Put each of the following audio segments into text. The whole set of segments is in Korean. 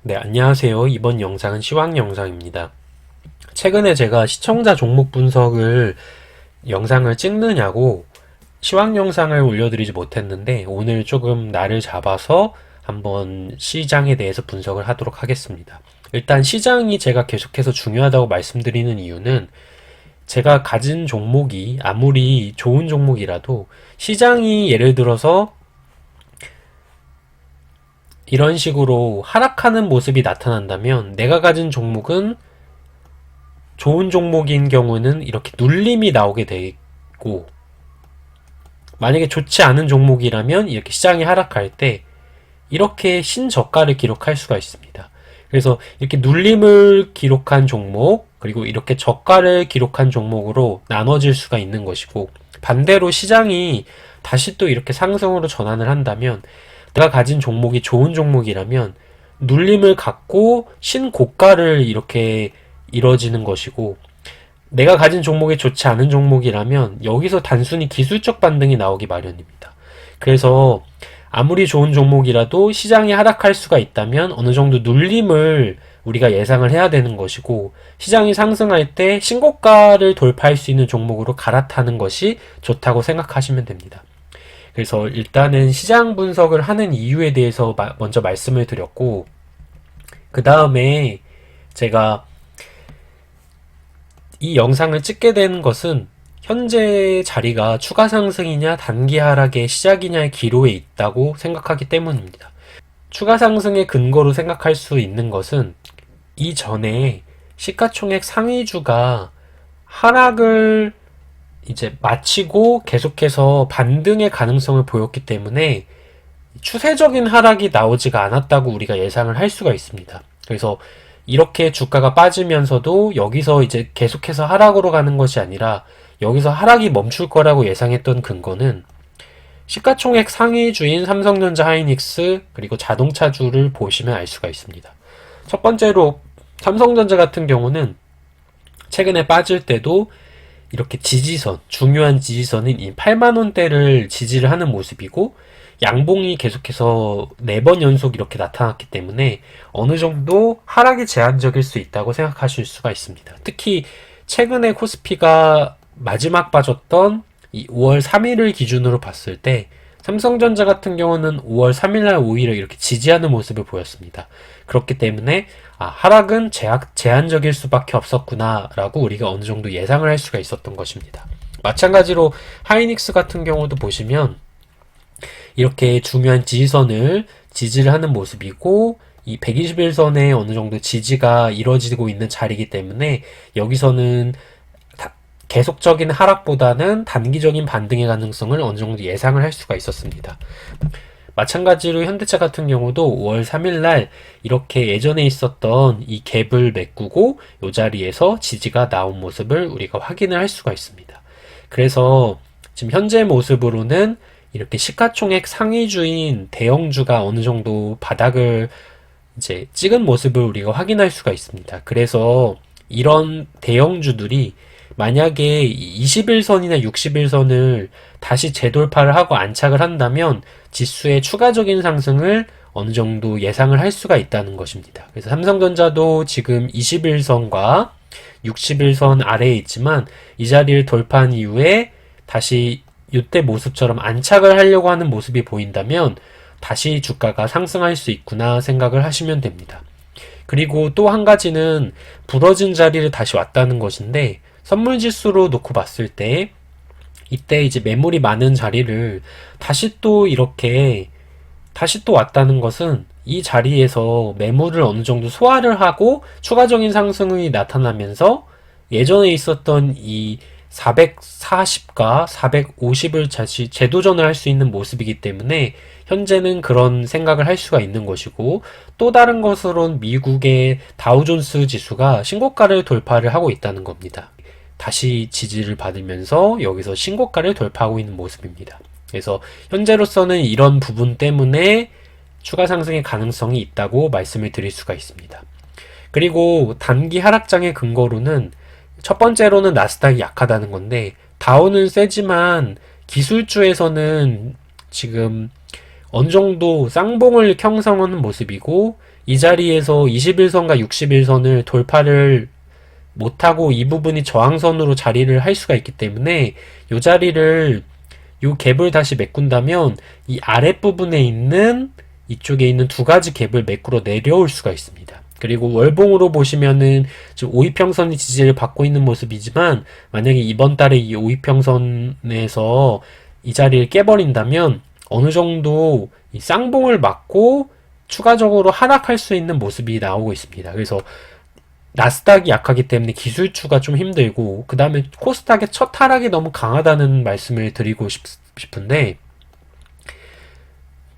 네, 안녕하세요. 이번 영상은 시황 영상입니다. 최근에 제가 시청자 종목 분석을 영상을 찍느냐고 시황 영상을 올려드리지 못했는데 오늘 조금 날을 잡아서 한번 시장에 대해서 분석을 하도록 하겠습니다. 일단 시장이 제가 계속해서 중요하다고 말씀드리는 이유는 제가 가진 종목이 아무리 좋은 종목이라도 시장이 예를 들어서 이런 식으로 하락하는 모습이 나타난다면 내가 가진 종목은 좋은 종목인 경우는 이렇게 눌림이 나오게 되고, 만약에 좋지 않은 종목이라면 이렇게 시장이 하락할 때 이렇게 신저가를 기록할 수가 있습니다. 그래서 이렇게 눌림을 기록한 종목, 그리고 이렇게 저가를 기록한 종목으로 나눠질 수가 있는 것이고, 반대로 시장이 다시 또 이렇게 상승으로 전환을 한다면 내가 가진 종목이 좋은 종목이라면 눌림을 갖고 신고가를 이렇게 이뤄지는 것이고, 내가 가진 종목이 좋지 않은 종목이라면 여기서 단순히 기술적 반등이 나오기 마련입니다. 그래서 아무리 좋은 종목이라도 시장이 하락할 수가 있다면 어느 정도 눌림을 우리가 예상을 해야 되는 것이고, 시장이 상승할 때 신고가를 돌파할 수 있는 종목으로 갈아타는 것이 좋다고 생각하시면 됩니다. 그래서 일단은 시장 분석을 하는 이유에 대해서 먼저 말씀을 드렸고, 그 다음에 제가 이 영상을 찍게 된 것은 현재 자리가 추가 상승이냐 단기 하락의 시작이냐의 기로에 있다고 생각하기 때문입니다. 추가 상승의 근거로 생각할 수 있는 것은 이전에 시가총액 상위주가 하락을 이제 마치고 계속해서 반등의 가능성을 보였기 때문에 추세적인 하락이 나오지가 않았다고 우리가 예상을 할 수가 있습니다. 그래서 이렇게 주가가 빠지면서도 여기서 이제 계속해서 하락으로 가는 것이 아니라 여기서 하락이 멈출 거라고 예상했던 근거는 시가총액 상위주인 삼성전자, 하이닉스, 그리고 자동차주를 보시면 알 수가 있습니다. 첫 번째로 삼성전자 같은 경우는 최근에 빠질 때도 이렇게 지지선, 중요한 지지선인 이 8만원대를 지지를 하는 모습이고, 양봉이 계속해서 4번 연속 이렇게 나타났기 때문에 어느 정도 하락이 제한적일 수 있다고 생각하실 수가 있습니다. 특히 최근에 코스피가 마지막 빠졌던 이 5월 3일을 기준으로 봤을 때 삼성전자 같은 경우는 5월 3일날 오히려 이렇게 지지하는 모습을 보였습니다. 그렇기 때문에 하락은 제한적일 수밖에 없었구나 라고 우리가 어느 정도 예상을 할 수가 있었던 것입니다. 마찬가지로 하이닉스 같은 경우도 보시면 이렇게 중요한 지지선을 지지를 하는 모습이고, 이 121선에 어느 정도 지지가 이루어지고 있는 자리이기 때문에 여기서는 계속적인 하락보다는 단기적인 반등의 가능성을 어느 정도 예상을 할 수가 있었습니다. 마찬가지로 현대차 같은 경우도 5월 3일날 이렇게 예전에 있었던 이 갭을 메꾸고 이 자리에서 지지가 나온 모습을 우리가 확인을 할 수가 있습니다. 그래서 지금 현재 모습으로는 이렇게 시가총액 상위주인 대형주가 어느 정도 바닥을 이제 찍은 모습을 우리가 확인할 수가 있습니다. 그래서 이런 대형주들이 만약에 21선이나 61선을 다시 재돌파를 하고 안착을 한다면 지수의 추가적인 상승을 어느 정도 예상을 할 수가 있다는 것입니다. 그래서 삼성전자도 지금 21선과 61선 아래에 있지만 이 자리를 돌파한 이후에 다시 이때 모습처럼 안착을 하려고 하는 모습이 보인다면 다시 주가가 상승할 수 있구나 생각을 하시면 됩니다. 그리고 또 한 가지는 부러진 자리를 다시 왔다는 것인데, 선물지수로 놓고 봤을 때 이때 이제 매물이 많은 자리를 다시 또 이렇게 다시 또 왔다는 것은 이 자리에서 매물을 어느 정도 소화를 하고 추가적인 상승이 나타나면서 예전에 있었던 이 440과 450을 다시 재도전을 할 수 있는 모습이기 때문에 현재는 그런 생각을 할 수가 있는 것이고, 또 다른 것으로는 미국의 다우존스 지수가 신고가를 돌파를 하고 있다는 겁니다. 다시 지지를 받으면서 여기서 신고가를 돌파하고 있는 모습입니다. 그래서 현재로서는 이런 부분 때문에 추가 상승의 가능성이 있다고 말씀을 드릴 수가 있습니다. 그리고 단기 하락장의 근거로는 첫 번째로는 나스닥이 약하다는 건데, 다우는 세지만 기술주에서는 지금 어느 정도 쌍봉을 형성하는 모습이고, 이 자리에서 21선과 61선을 돌파를 못하고 이 부분이 저항선으로 자리를 할 수가 있기 때문에 이 자리를 이 갭을 다시 메꾼다면 이 아랫부분에 있는 이쪽에 있는 두 가지 갭을 메꾸러 내려올 수가 있습니다. 그리고 월봉으로 보시면은 지금 5이평선이 지지를 받고 있는 모습이지만 만약에 이번 달에 이 5이평선에서 이 자리를 깨버린다면 어느 정도 이 쌍봉을 맞고 추가적으로 하락할 수 있는 모습이 나오고 있습니다. 그래서 나스닥이 약하기 때문에 기술추가 좀 힘들고 그 다음에 코스닥의 첫 하락이 너무 강하다는 말씀을 드리고 싶은데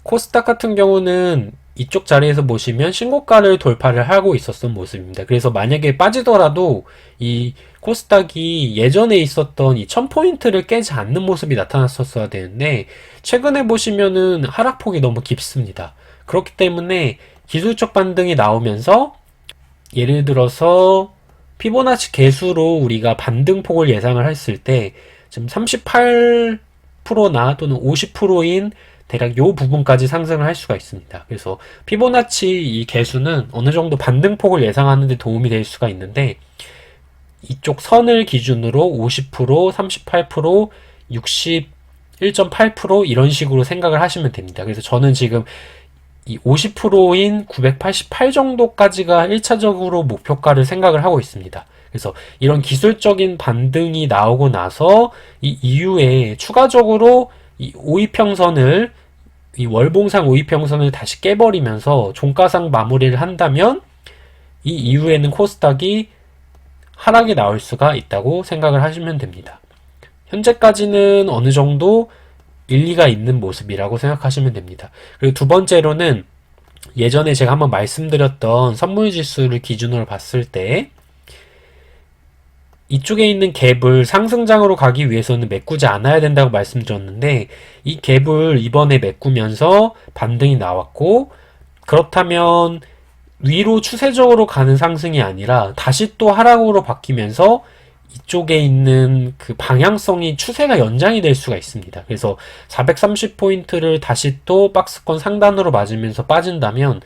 코스닥 같은 경우는 이쪽 자리에서 보시면 신고가를 돌파를 하고 있었던 모습입니다. 그래서 만약에 빠지더라도 이 코스닥이 예전에 있었던 이 1000포인트를 깨지 않는 모습이 나타났었어야 되는데 최근에 보시면은 하락폭이 너무 깊습니다. 그렇기 때문에 기술적 반등이 나오면서 예를 들어서 피보나치 개수로 우리가 반등폭을 예상을 했을 때 지금 38%나 또는 50%인 대략 요 부분까지 상승을 할 수가 있습니다. 그래서 피보나치 이 개수는 어느 정도 반등폭을 예상하는 데 도움이 될 수가 있는데 이쪽 선을 기준으로 50%, 38%, 61.8% 이런 식으로 생각을 하시면 됩니다. 그래서 저는 지금 이 50%인 988 정도까지가 1차적으로 목표가를 생각을 하고 있습니다. 그래서 이런 기술적인 반등이 나오고 나서 이 이후에 추가적으로 이 5이평선을 이 월봉상 5이평선을 다시 깨버리면서 종가상 마무리를 한다면 이 이후에는 코스닥이 하락이 나올 수가 있다고 생각을 하시면 됩니다. 현재까지는 어느 정도 일리가 있는 모습이라고 생각하시면 됩니다. 그리고 두 번째로는 예전에 제가 한번 말씀드렸던 선물지수를 기준으로 봤을 때 이쪽에 있는 갭을 상승장으로 가기 위해서는 메꾸지 않아야 된다고 말씀드렸는데 이 갭을 이번에 메꾸면서 반등이 나왔고 그렇다면 위로 추세적으로 가는 상승이 아니라 다시 또 하락으로 바뀌면서 이쪽에 있는 그 방향성이 추세가 연장이 될 수가 있습니다. 그래서 430포인트를 다시 또 박스권 상단으로 맞으면서 빠진다면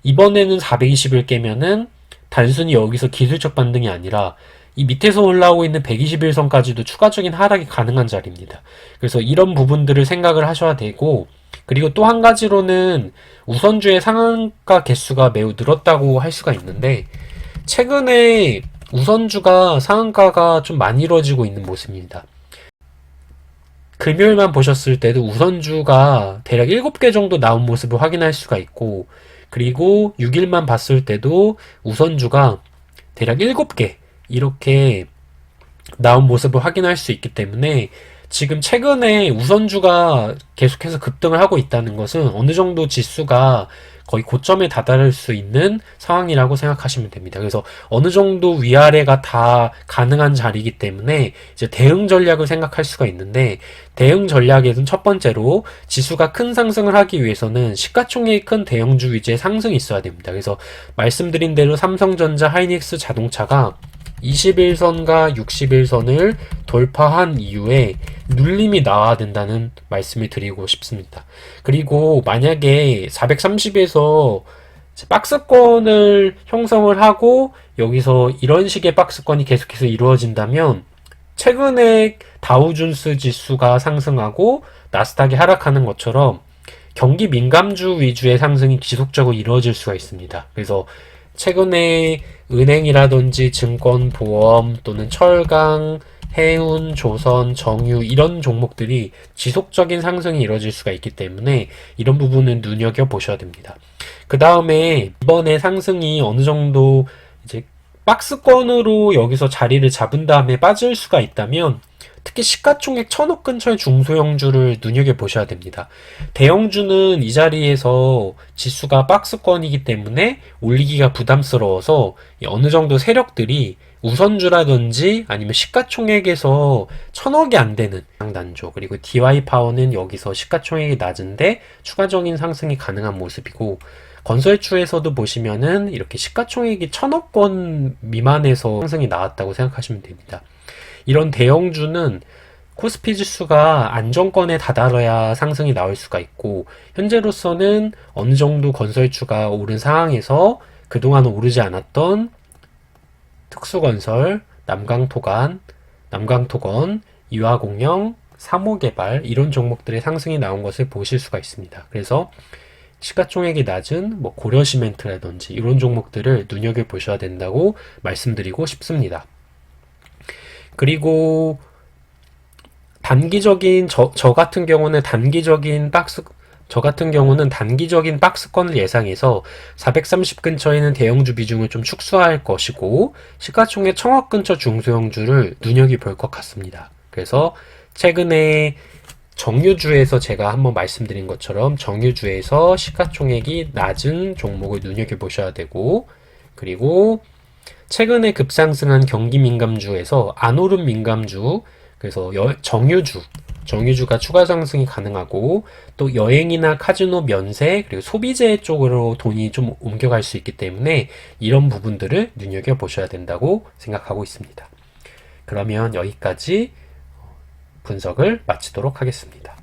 이번에는 420을 깨면은 단순히 여기서 기술적 반등이 아니라 이 밑에서 올라오고 있는 121선까지도 추가적인 하락이 가능한 자리입니다. 그래서 이런 부분들을 생각을 하셔야 되고 그리고 또 한 가지로는 우선주의 상한가 개수가 매우 늘었다고 할 수가 있는데 최근에 우선주가 상한가가 좀 많이 이루어지고 있는 모습입니다. 금요일만 보셨을 때도 우선주가 대략 7개 정도 나온 모습을 확인할 수가 있고 그리고 6일만 봤을 때도 우선주가 대략 7개 이렇게 나온 모습을 확인할 수 있기 때문에 지금 최근에 우선주가 계속해서 급등을 하고 있다는 것은 어느 정도 지수가 거의 고점에 다다를 수 있는 상황이라고 생각하시면 됩니다. 그래서 어느 정도 위아래가 다 가능한 자리이기 때문에 이제 대응 전략을 생각할 수가 있는데 대응 전략에서는 첫 번째로 지수가 큰 상승을 하기 위해서는 시가총액이 큰 대형주 위주의 상승이 있어야 됩니다. 그래서 말씀드린 대로 삼성전자, 하이닉스 자동차가 21선과 61선을 돌파한 이후에 눌림이 나와야 된다는 말씀을 드리고 싶습니다. 그리고 만약에 430에서 박스권을 형성을 하고 여기서 이런 식의 박스권이 계속해서 이루어진다면 최근에 다우존스 지수가 상승하고 나스닥이 하락하는 것처럼 경기 민감주 위주의 상승이 지속적으로 이루어질 수가 있습니다. 그래서 최근에 은행이라든지 증권, 보험 또는 철강, 해운, 조선, 정유 이런 종목들이 지속적인 상승이 이루어질 수가 있기 때문에 이런 부분은 눈여겨보셔야 됩니다. 그 다음에 이번에 상승이 어느 정도 이제 박스권으로 여기서 자리를 잡은 다음에 빠질 수가 있다면 특히 시가총액 1000억 근처의 중소형주를 눈여겨보셔야 됩니다. 대형주는 이 자리에서 지수가 박스권이기 때문에 올리기가 부담스러워서 어느 정도 세력들이 우선주라든지 아니면 시가총액에서 1000억이 안 되는 단조 그리고 DY파워는 여기서 시가총액이 낮은데 추가적인 상승이 가능한 모습이고 건설주에서도 보시면은 이렇게 시가총액이 1000억권 미만에서 상승이 나왔다고 생각하시면 됩니다. 이런 대형주는 코스피 지수가 안정권에 다다라야 상승이 나올 수가 있고, 현재로서는 어느 정도 건설주가 오른 상황에서 그동안 오르지 않았던 특수건설, 남강토건, 이화공영, 사모개발 이런 종목들의 상승이 나온 것을 보실 수가 있습니다. 그래서 시가총액이 낮은 뭐 고려시멘트라든지 이런 종목들을 눈여겨보셔야 된다고 말씀드리고 싶습니다. 그리고 단기적인 저 같은 경우는 단기적인 박스권을 예상해서 430 근처에는 대형주 비중을 좀 축소할 것이고, 시가총액 1000억 근처 중소형주를 눈여겨볼 것 같습니다. 그래서 최근에 정유주에서 제가 한번 말씀드린 것처럼 정유주에서 시가총액이 낮은 종목을 눈여겨보셔야 되고, 그리고 최근에 급상승한 경기 민감주에서 안 오른 민감주, 그래서 정유주가 추가 상승이 가능하고, 또 여행이나 카지노 면세, 그리고 소비재 쪽으로 돈이 좀 옮겨갈 수 있기 때문에 이런 부분들을 눈여겨보셔야 된다고 생각하고 있습니다. 그러면 여기까지 분석을 마치도록 하겠습니다.